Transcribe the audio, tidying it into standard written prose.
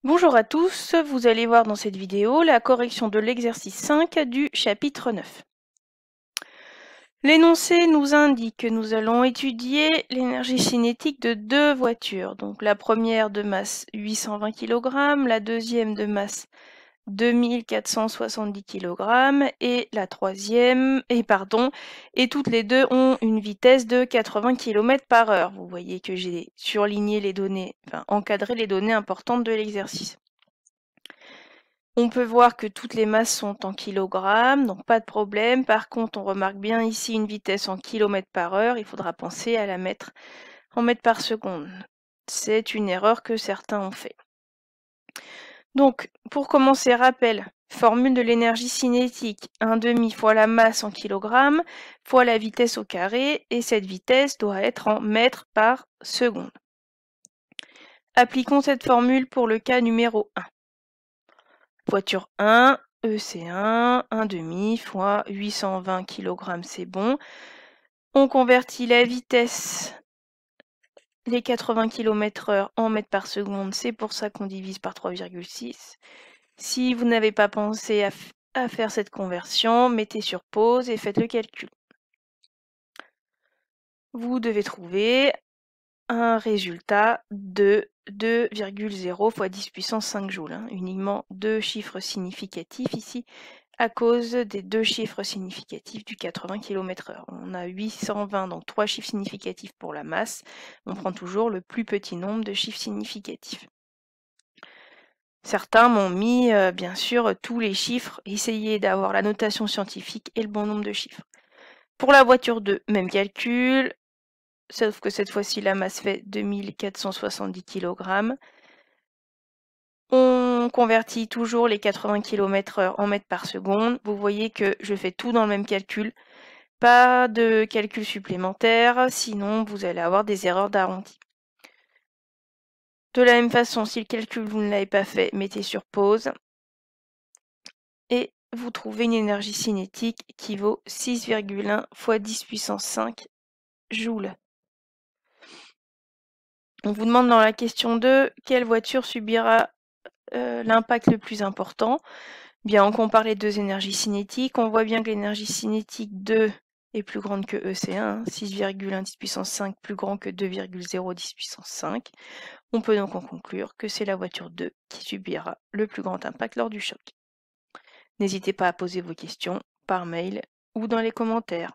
Bonjour à tous, vous allez voir dans cette vidéo la correction de l'exercice 5 du chapitre 9. L'énoncé nous indique que nous allons étudier l'énergie cinétique de deux voitures. Donc la première de masse 820 kg, la deuxième de masse 2470 kg et la troisième, et toutes les deux ont une vitesse de 80 km/h. Vous voyez que j'ai surligné les données, encadré les données importantes de l'exercice. On peut voir que toutes les masses sont en kilogrammes, donc pas de problème. Par contre, on remarque bien ici une vitesse en km/h. Il faudra penser à la mettre en mètres par seconde. C'est une erreur que certains ont fait. Donc, pour commencer, rappel, formule de l'énergie cinétique, 1/2 fois la masse en kilogrammes, fois la vitesse au carré, et cette vitesse doit être en mètres par seconde. Appliquons cette formule pour le cas numéro 1. Voiture 1, EC1, 1/2 fois 820 kg, c'est bon. On convertit la vitesse, les 80 km/h en mètres par seconde, c'est pour ça qu'on divise par 3,6. Si vous n'avez pas pensé à faire cette conversion, mettez sur pause et faites le calcul. Vous devez trouver un résultat de 2,0 fois 10 puissance 5 joules. Uniquement deux chiffres significatifs ici, à cause des deux chiffres significatifs du 80 km/h. On a 820, donc trois chiffres significatifs pour la masse. On prend toujours le plus petit nombre de chiffres significatifs. Certains m'ont mis, bien sûr, tous les chiffres, essayez d'avoir la notation scientifique et le bon nombre de chiffres. Pour la voiture 2, même calcul, sauf que cette fois-ci la masse fait 2470 kg. On convertit toujours les 80 km/h en mètres par seconde. Vous voyez que je fais tout dans le même calcul. Pas de calcul supplémentaire, sinon vous allez avoir des erreurs d'arrondi. De la même façon, si le calcul vous ne l'avez pas fait, mettez sur pause. Et vous trouvez une énergie cinétique qui vaut 6,1 fois 10 puissance 5 joules. On vous demande dans la question 2, quelle voiture subira l'impact le plus important? Bien, on compare les deux énergies cinétiques. On voit bien que l'énergie cinétique 2 est plus grande que EC1, 6,1 10 puissance 5 plus grand que 2,0 10 puissance 5. On peut donc en conclure que c'est la voiture 2 qui subira le plus grand impact lors du choc. N'hésitez pas à poser vos questions par mail ou dans les commentaires.